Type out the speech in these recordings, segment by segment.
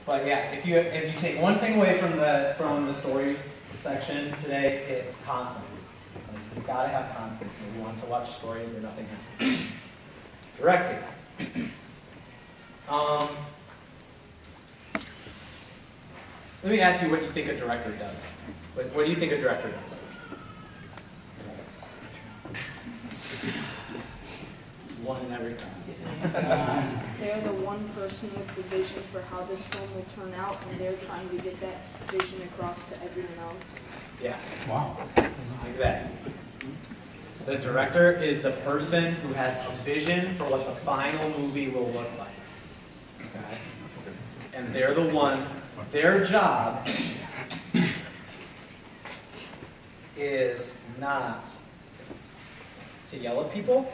But yeah, if you take one thing away from the story section today, it's conflict. Like, you gotta have conflict. If you want to watch a story where nothing happens. Directing. Let me ask you what you think a director does. What do you think a director does? One in every crowd. They're the one person with the vision for how this film will turn out, and they're trying to get that vision across to everyone else. Yeah. Wow. Exactly. The director is the person who has a vision for what the final movie will look like. Okay? And they're the one, their job is not to yell at people,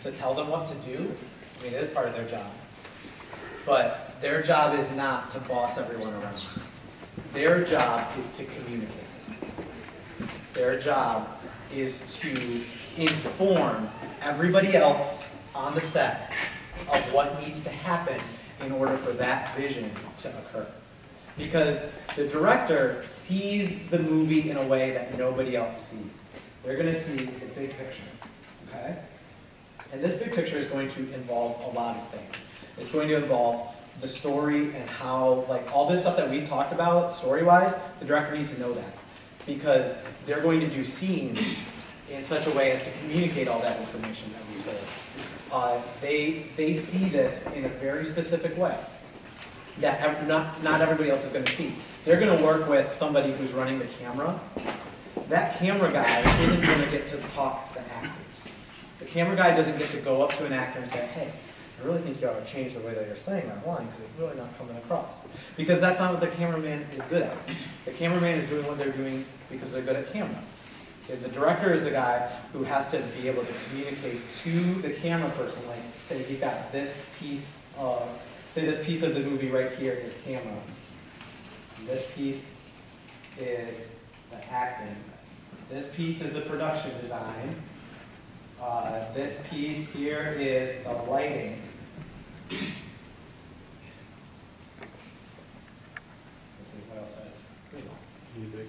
to tell them what to do. I mean, it is part of their job. But their job is not to boss everyone around. Their job is to communicate. Their job is to inform everybody else on the set of what needs to happen in order for that vision to occur. Because the director sees the movie in a way that nobody else sees. They're going to see the big picture. Okay? And this big picture is going to involve a lot of things. It's going to involve the story and how, like, all this stuff that we've talked about story-wise, the director needs to know that. Because they're going to do scenes in such a way as to communicate all that information that we told. They see this in a very specific way that not everybody else is going to see. They're going to work with somebody who's running the camera. That camera guy isn't going to get to talk to the actors. The camera guy doesn't get to go up to an actor and say, hey, I really think you ought to change the way that you're saying that line because it's really not coming across. Because that's not what the cameraman is good at. The cameraman is doing what they're doing because they're good at camera. The director is the guy who has to be able to communicate to the camera person, like, say you've got this piece of, say this piece of the movie right here is camera. And this piece is the acting. This piece is the production design. This piece here is the lighting. Let's see, what else I have? Music.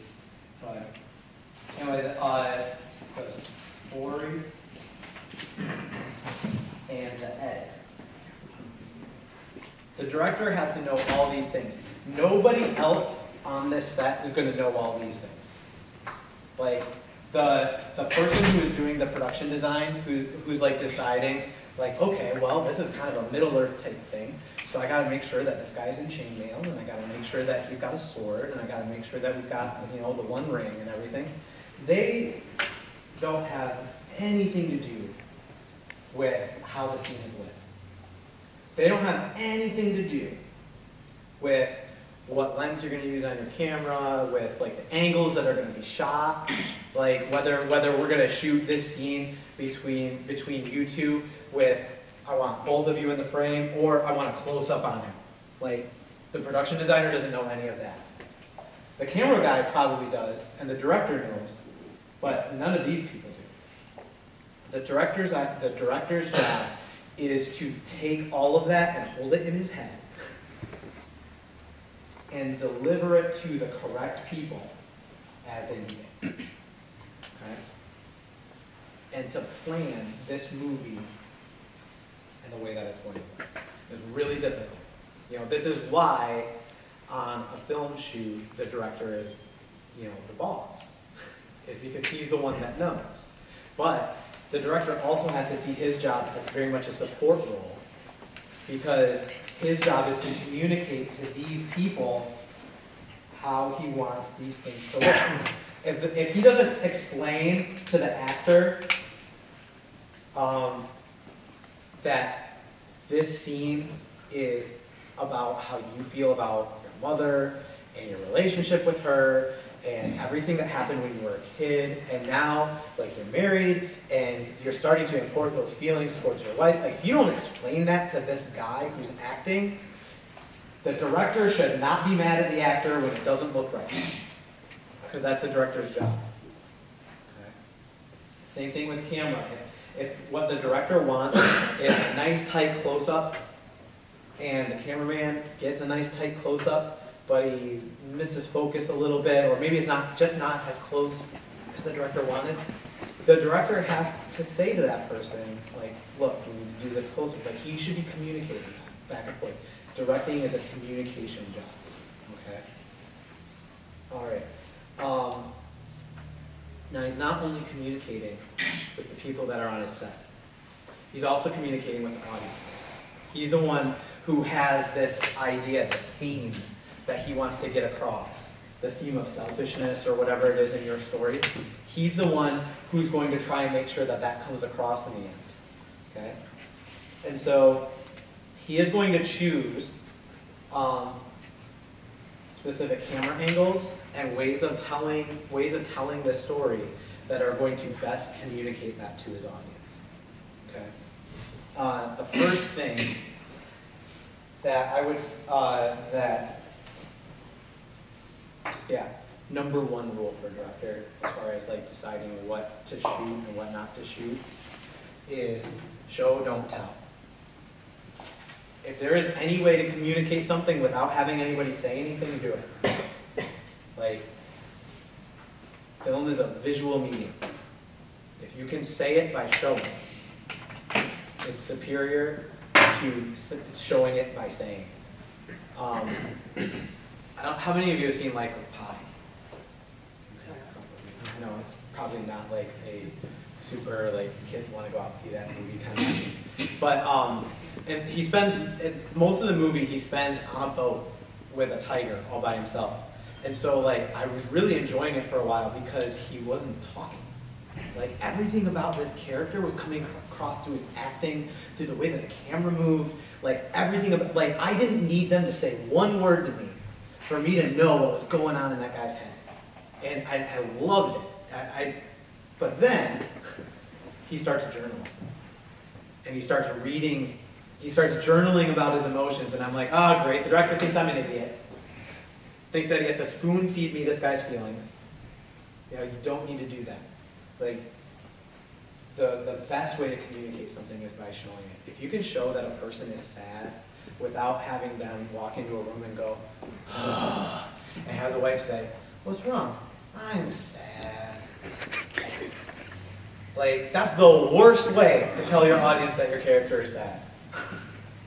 Anyway, the story and the edit. The director has to know all these things. Nobody else on this set is going to know all these things. Like, the person who is doing the production design, who's like deciding, like, okay, well, this is kind of a Middle-earth type thing, so I got to make sure that this guy's in chainmail, and I got to make sure that he's got a sword, and I got to make sure that we've got, you know, the one ring and everything. They don't have anything to do with how the scene is lit. They don't have anything to do with what lens you're going to use on your camera, with like the angles that are going to be shot, like whether we're going to shoot this scene between you two with, I want both of you in the frame, or I want a close up on him. Like, the production designer doesn't know any of that. The camera guy probably does, and the director knows, but none of these people do. The director's job is to take all of that and hold it in his head and deliver it to the correct people as they need it. Okay? And to plan this movie in the way that it's going to work is really difficult. You know, this is why on a film shoot the director is, you know, the boss. Is because he's the one that knows. But the director also has to see his job as very much a support role, because his job is to communicate to these people how he wants these things to look. If he doesn't explain to the actor that this scene is about how you feel about your mother and your relationship with her and everything that happened when you were a kid, and now, like, you're married and you're starting to import those feelings towards your wife. Like, if you don't explain that to this guy who's acting, the director should not be mad at the actor when it doesn't look right, because that's the director's job. Okay? Same thing with camera. If what the director wants is a nice tight close-up, and the cameraman gets a nice tight close-up, but he misses focus a little bit, or maybe it's just not as close as the director wanted, the director has to say to that person, like, look, can you do this closer? Like, he should be communicating back and forth. Directing is a communication job, okay? All right. Now, he's not only communicating with the people that are on his set. He's also communicating with the audience. He's the one who has this idea, this theme that he wants to get across, the theme of selfishness or whatever it is in your story. He's the one who's going to try and make sure that that comes across in the end, okay? And so he is going to choose specific camera angles and ways of telling this story that are going to best communicate that to his audience, okay? The first thing that I would, number one rule for a director as far as like deciding what to shoot and what not to shoot is show, don't tell. If there is any way to communicate something without having anybody say anything, do it. Like, film is a visual medium. If you can say it by showing, it's superior to showing it by saying. How many of you have seen Life of Pi? No, it's probably not like a super, like, kids want to go out and see that movie kind of thing. But and he spends, most of the movie he spends on a boat with a tiger all by himself. And so, like, I was really enjoying it for a while because he wasn't talking. Like, everything about this character was coming across through his acting, through the way that the camera moved, like, everything about, like, I didn't need them to say one word to me for me to know what was going on in that guy's head. And I loved it. But then, he starts journaling. And he starts reading, he starts journaling about his emotions, and I'm like, oh, great, the director thinks I'm an idiot. Thinks that he has to spoon feed me this guy's feelings. You know, you don't need to do that. Like, the best way to communicate something is by showing it. If you can show that a person is sad without having them walk into a room and go, oh, and have the wife say, what's wrong? I'm sad. Like, that's the worst way to tell your audience that your character is sad.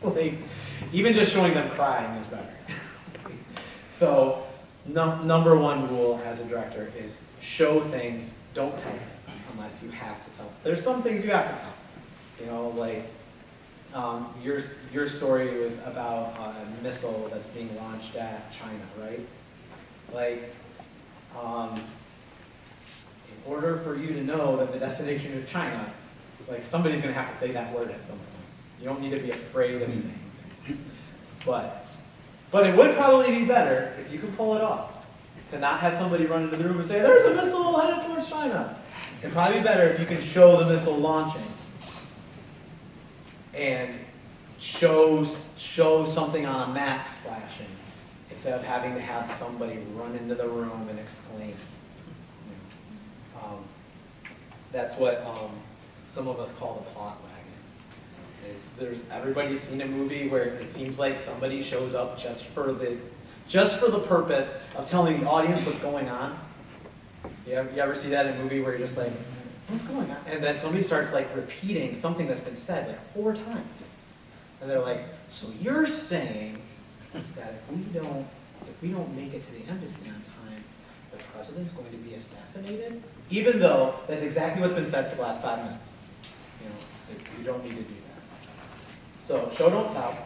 Like, even just showing them crying is better. So, number one rule as a director is show things, don't tell things, unless you have to tell. There's some things you have to tell. You know, like, your story was about a missile that's being launched at China, right? Like, in order for you to know that the destination is China, like, somebody's going to have to say that word at some point. You don't need to be afraid of saying things. But it would probably be better if you could pull it off. To not have somebody run into the room and say, there's a missile headed towards China. It'd probably be better if you can show the missile launching and show something on a map flashing instead of having to have somebody run into the room and exclaim. That's what some of us call the plot wagon. Everybody's seen a movie where it seems like somebody shows up just for the purpose of telling the audience what's going on. You ever see that in a movie where you're just like, what's going on? And then somebody starts like repeating something that's been said like 4 times. And they're like, so you're saying that if we don't make it to the embassy on time, the president's going to be assassinated? Even though that's exactly what's been said for the last 5 minutes. You know, you don't need to do that. So show, don't tell.